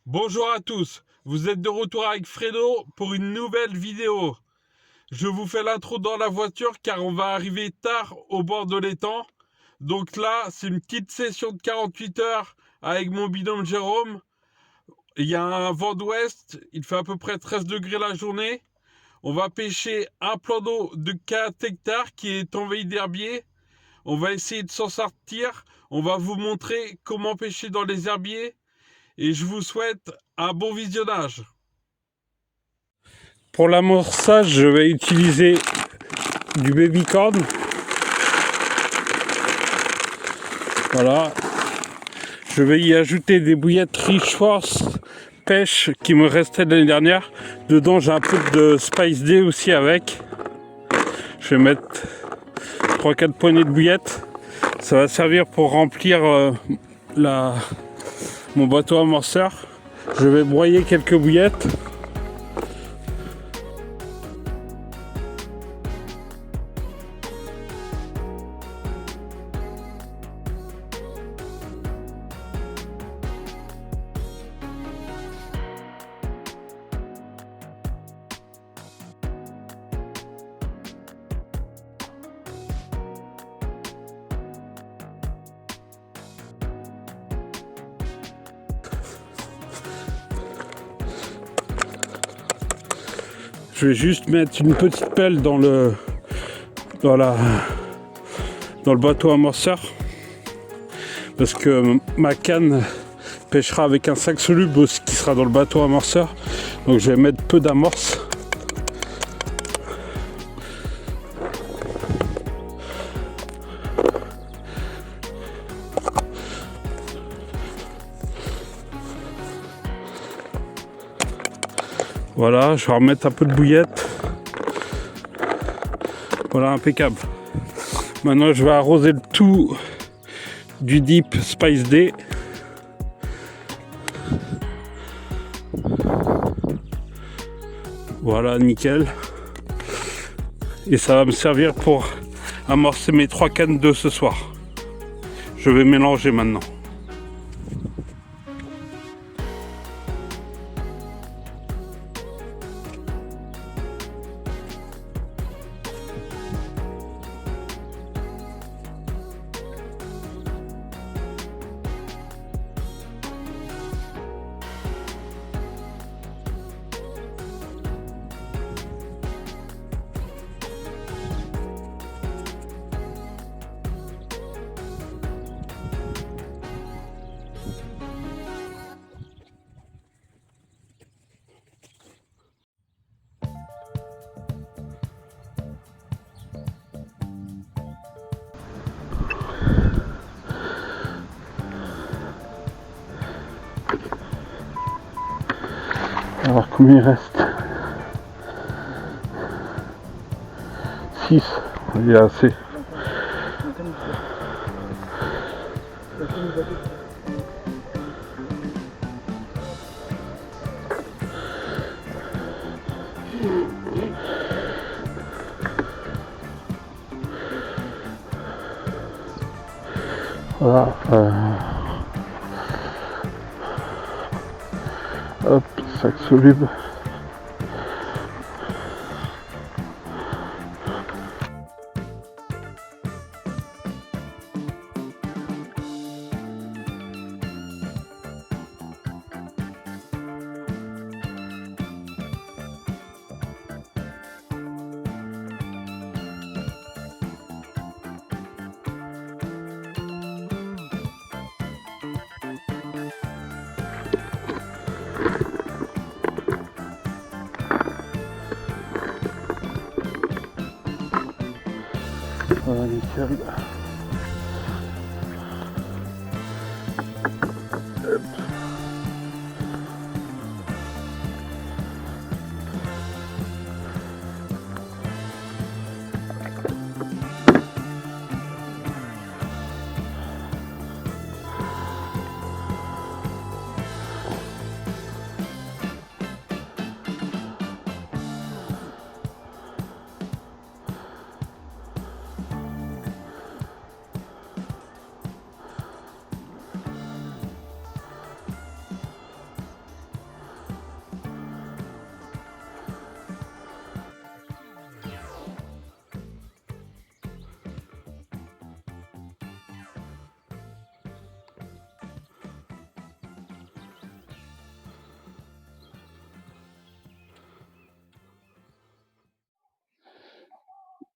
Bonjour à tous, vous êtes de retour avec Fredo pour une nouvelle vidéo. Je vous fais l'intro dans la voiture car on va arriver tard au bord de l'étang. Donc là, c'est une petite session de 48 heures avec mon binôme Jérôme. Il y a un vent d'ouest, il fait à peu près 13 degrés la journée. On va pêcher un plan d'eau de 4 hectares qui est envahi d'herbiers. On va essayer de s'en sortir. On va vous montrer comment pêcher dans les herbiers. Et je vous souhaite un bon visionnage. Pour l'amorçage, je vais utiliser du baby corn. Voilà. Je vais y ajouter des bouillettes Rich Force pêche qui me restaient l'année dernière. Dedans, j'ai un peu de Spice Day aussi avec. Je vais mettre 3-4 poignées de bouillettes. Ça va servir pour remplir mon bateau amorceur. Je vais broyer quelques bouillettes. Je vais juste mettre une petite pelle dans le bateau amorceur parce que ma canne pêchera avec un sac soluble aussi qui sera dans le bateau amorceur. Donc je vais mettre peu d'amorce. Voilà, je vais remettre un peu de bouillette. Voilà, impeccable. Maintenant, je vais arroser le tout du Deep Spice Day. Voilà, nickel. Et ça va me servir pour amorcer mes 3 cannes de ce soir. Je vais mélanger maintenant. Alors combien il reste? 6, il y a assez. Voilà. Hop, sac soluble. Voilà, nickel.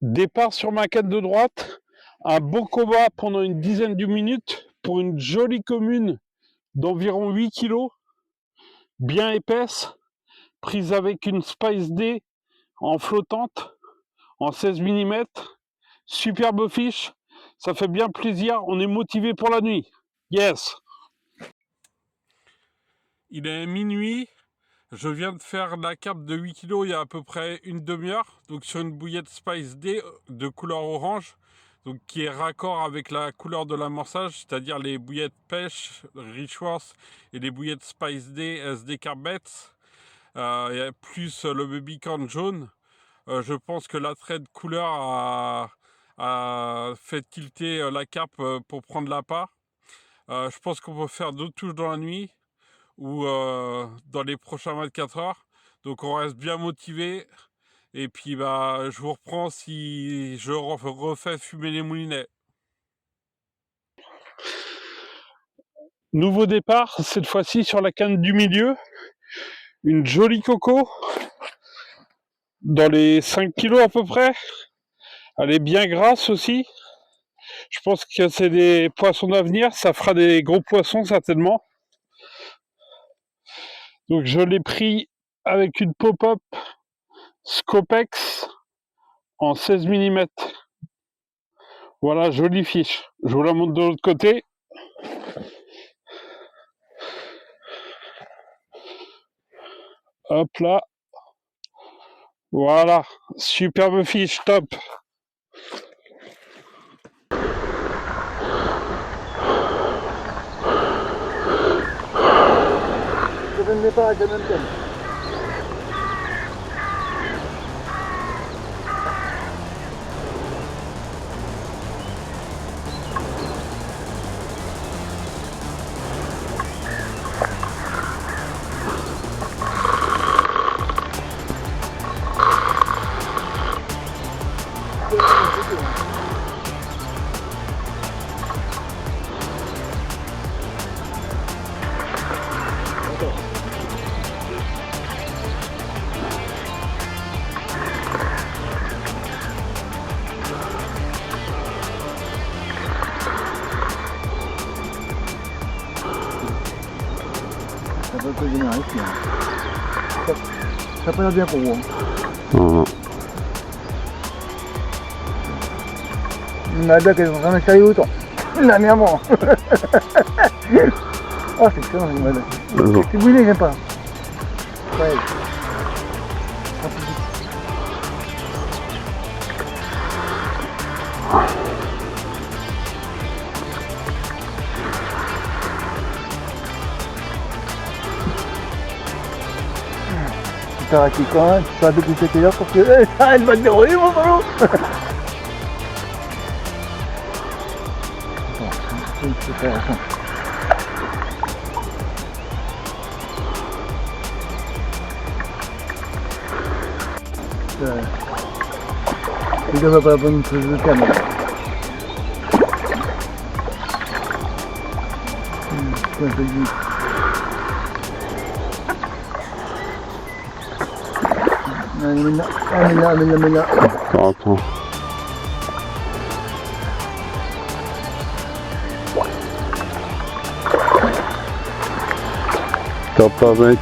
Départ sur ma canne de droite, un bon combat pendant une dizaine de minutes pour une jolie commune d'environ 8 kilos, bien épaisse, prise avec une Spice D en flottante, en 16 mm. Superbe fiche, ça fait bien plaisir, on est motivé pour la nuit. Yes! Il est minuit, je viens de faire la cape de 8 kg il y a à peu près une demi-heure, donc sur une bouillette Spice D de couleur orange, donc qui est raccord avec la couleur de l'amorçage, c'est-à-dire les bouillettes pêche, Richworth et les bouillettes Spice D SD Carbets, plus le baby corn jaune. Je pense que l'attrait de couleur a fait tilter la cape pour prendre l'appât. Je pense qu'on peut faire d'autres touches dans la nuit ou dans les prochains 24 heures. Donc on reste bien motivé. Et puis bah, je vous reprends si je refais fumer les moulinets. Nouveau départ, cette fois-ci sur la canne du milieu. Une jolie coco, dans les 5 kilos à peu près. Elle est bien grasse aussi. Je pense que c'est des poissons d'avenir, ça fera des gros poissons certainement. Donc je l'ai pris avec une pop-up Scopex en 16 mm. Voilà, jolie fiche. Je vous la montre de l'autre côté. Hop là. Voilà, superbe fiche, top. Je ne mets pas à Ganonten. Ça peut te générer ici. Ça peut être bien pour vous. Nada que no me salió todo. La mi amor. Ah, c'est excellent, madame. C'est brûlé, j'aime pas. Ouais. Tu t'arrêtes quand même, tu vas dégoûter tes là parce que ça, elle va te dérouler, mon ballon. C'est intéressant. Il ne va pas bonne prise de caméra. C'est un peu vite. Allez, là. Attends. Top avec.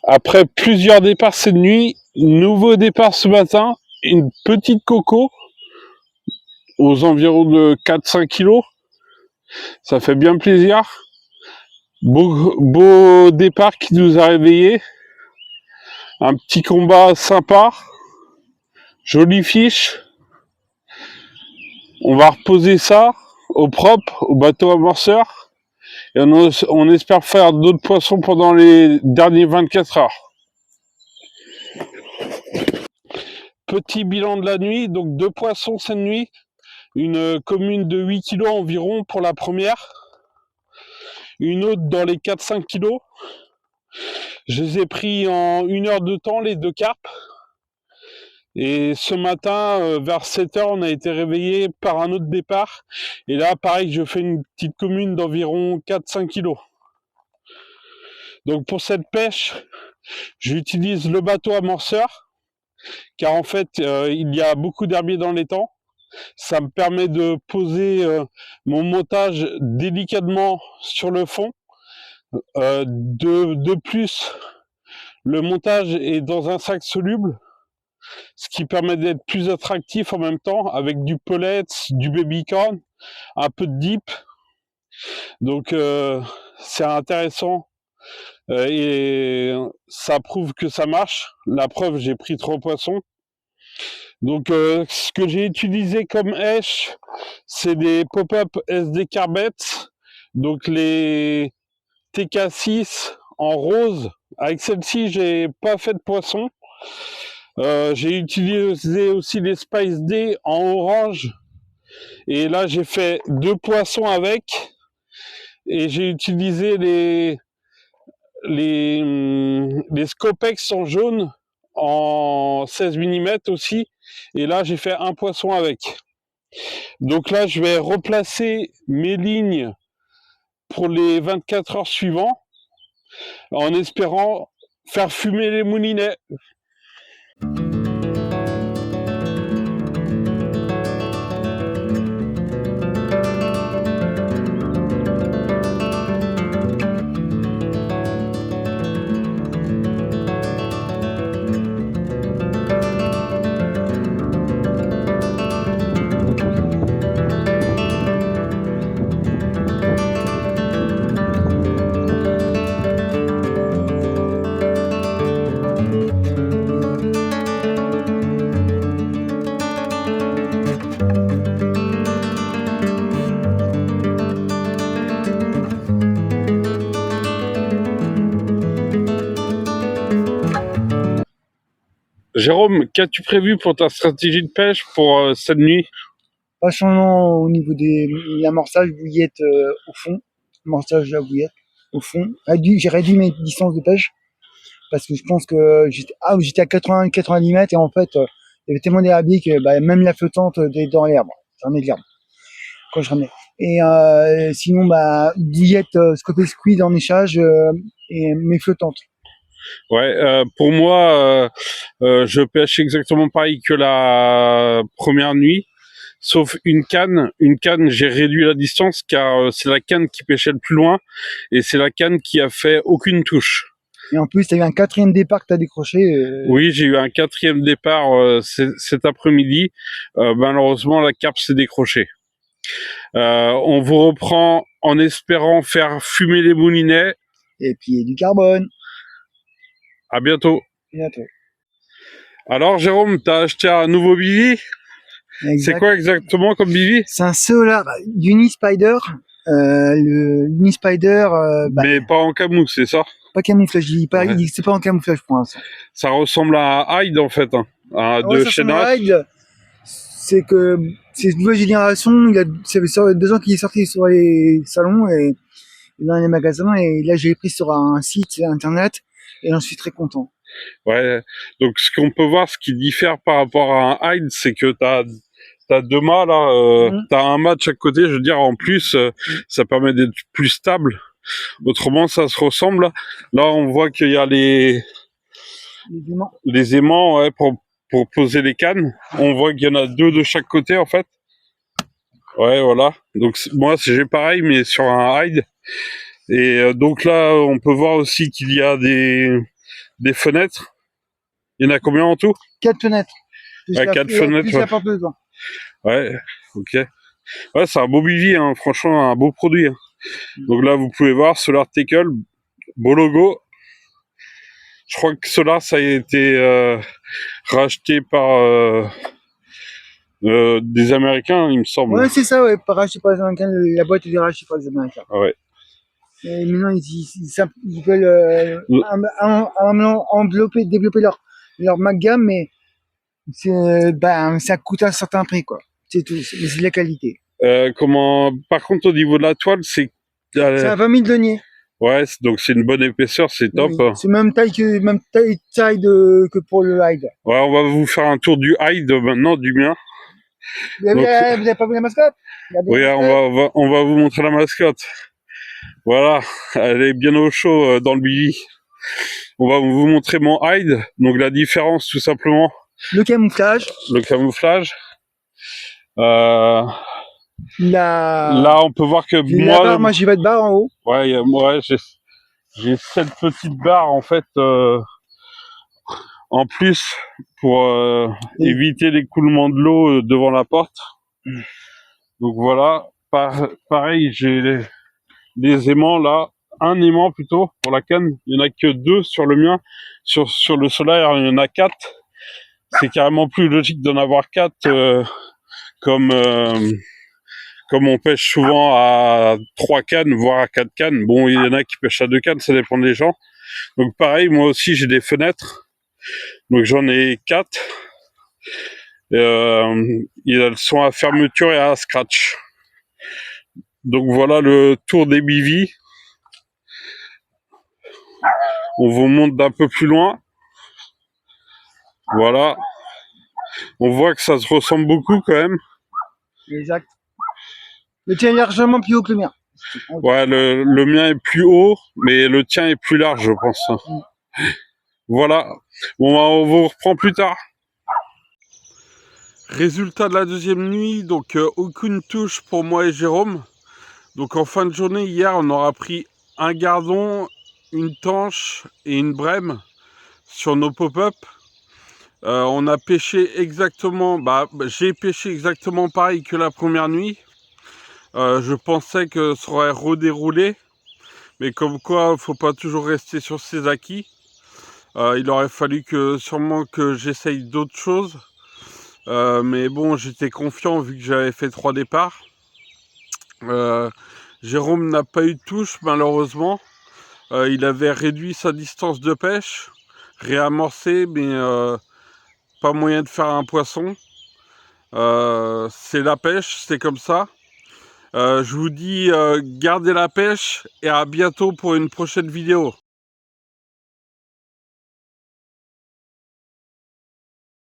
Après plusieurs départs cette nuit, nouveau départ ce matin, une petite coco aux environs de 4-5 kilos. Ça fait bien plaisir. Beau départ qui nous a réveillés. Un petit combat sympa. Jolie fiche. On va reposer ça au propre, au bateau amorceur. Et on espère faire d'autres poissons pendant les derniers 24 heures. Petit bilan de la nuit, donc 2 poissons cette nuit. Une commune de 8 kg environ pour la première. Une autre dans les 4-5 kg. Je les ai pris en 1 heure de temps, les 2 carpes. Et ce matin, vers 7 heures, on a été réveillé par un autre départ. Et là, pareil, je fais une petite commune d'environ 4-5 kg. Donc pour cette pêche, j'utilise le bateau amorceur. car en fait, il y a beaucoup d'herbiers dans l'étang. Ça me permet de poser mon montage délicatement sur le fond. De plus, le montage est dans un sac soluble, ce qui permet d'être plus attractif en même temps, avec du pellet, du baby corn, un peu de dip. Donc c'est intéressant et ça prouve que ça marche. La preuve, j'ai pris 3 poissons. Donc ce que j'ai utilisé comme hèche, c'est des pop-up SD Carbettes, donc les TK6 en rose. Avec celle-ci, j'ai pas fait de poisson. J'ai utilisé aussi les Spice D en orange. Et là, j'ai fait 2 poissons avec. Et j'ai utilisé les Scopex en jaune en 16 mm aussi. Et là, j'ai fait 1 poisson avec. Donc là, je vais replacer mes lignes pour les 24 heures suivantes en espérant faire fumer les moulinets. Jérôme, qu'as-tu prévu pour ta stratégie de pêche pour cette nuit? Pas changement au niveau de l'amorçage bouillette au fond. Amorçage de la bouillette au fond. J'ai réduit mes distances de pêche parce que je pense que j'étais à 90 mètres et en fait, il y avait tellement d'herbiers que même la flottante était dans l'herbe. J'en ai de l'herbe quand je ramenais. Et sinon, bouillette scopé squid en échage et mes flottantes. Ouais, pour moi, je pêche exactement pareil que la première nuit, sauf une canne. Une canne, j'ai réduit la distance car c'est la canne qui pêchait le plus loin et c'est la canne qui a fait aucune touche. Et en plus, tu as eu un 4e départ que tu as décroché. Oui, j'ai eu un 4e départ cet après-midi. Malheureusement, la carpe s'est décrochée. On vous reprend en espérant faire fumer les moulinets. Et puis du carbone. À bientôt. À bientôt. Alors Jérôme, t'as acheté un nouveau bivy? C'est quoi exactement comme bivy? C'est un Solar Unispider. Unispider. Mais pas en camoufle, c'est ça? Pas camouflage, il dit que c'est pas en camouflage pour l'instant. Ça ressemble à un Hyde en fait, hein, de chez Nas. C'est que c'est une nouvelle génération, ça fait 2 ans qu'il est sorti sur les salons et dans les magasins, et là j'ai pris sur un site internet et j'en suis très content. Ouais, donc ce qu'on peut voir, ce qui diffère par rapport à un Hyde, c'est que t'as 2 mâts là, t'as un mât de chaque côté, je veux dire, en plus, ça permet d'être plus stable. Autrement, ça se ressemble. Là, on voit qu'il y a les aimants ouais, pour poser les cannes. On voit qu'il y en a 2 de chaque côté, en fait. Ouais, voilà. Donc, moi, j'ai pareil, mais sur un Hyde. Et donc là, on peut voir aussi qu'il y a des fenêtres. Il y en a combien en tout? 4 fenêtres. Ouais, 4 fenêtres. Plus la porte dedans. Ouais, ok. Ouais, c'est un beau bivy, hein, franchement, un beau produit. Hein. Donc là, vous pouvez voir, Solar Tackle, beau logo. Je crois que Solar, ça a été racheté par des Américains, il me semble. Ouais, c'est ça, ouais, racheté par les Américains, la boîte est rachetée par les Américains. Ah ouais. Et maintenant, ils veulent développer leur gamme, mais ça coûte un certain prix, quoi. C'est tout, c'est de la qualité. Par contre, au niveau de la toile, c'est à 20 000 deniers. Ouais, donc c'est une bonne épaisseur, c'est top. Oui, c'est même taille que pour le Hyde. Ouais, on va vous faire un tour du Hyde maintenant, du mien. Vous avez pas vu la mascotte? Oui, on va vous montrer la mascotte. Voilà, elle est bien au chaud dans le bivy. On va vous montrer mon Hyde. Donc la différence, tout simplement, Le camouflage. Le camouflage. Là, on peut voir que La barre, moi j'ai pas de barre en haut. Ouais, j'ai cette petite barre en fait en plus pour éviter l'écoulement de l'eau devant la porte. Donc voilà. Pareil, j'ai les aimants là, un aimant plutôt pour la canne. Il y en a que 2 sur le mien. Sur le solaire, il y en a 4. C'est carrément plus logique d'en avoir 4 comme on pêche souvent à 3 cannes, voire à 4 cannes. Bon, il y en a qui pêchent à 2 cannes, ça dépend des gens. Donc pareil, moi aussi j'ai des fenêtres. Donc j'en ai 4. Elles sont à fermeture et à scratch. Donc voilà le tour des bivis. On vous montre d'un peu plus loin. Voilà. On voit que ça se ressemble beaucoup quand même. Exact. Le tien est largement plus haut que le mien. Ouais, le mien est plus haut, mais le tien est plus large, je pense. Voilà. Bon, on vous reprend plus tard. Résultat de la deuxième nuit, donc aucune touche pour moi et Jérôme. Donc en fin de journée, hier, on aura pris un gardon, une tanche et une brème sur nos pop-up. On a pêché exactement, j'ai pêché exactement pareil que la première nuit. Je pensais que ça aurait redéroulé, mais comme quoi, faut pas toujours rester sur ses acquis. Il aurait fallu sûrement que j'essaye d'autres choses. Mais bon, j'étais confiant vu que j'avais fait 3 départs. Jérôme n'a pas eu de touche malheureusement. Il avait réduit sa distance de pêche, réamorcé, mais pas moyen de faire un poisson. C'est la pêche, c'est comme ça. Je vous dis gardez la pêche et à bientôt pour une prochaine vidéo.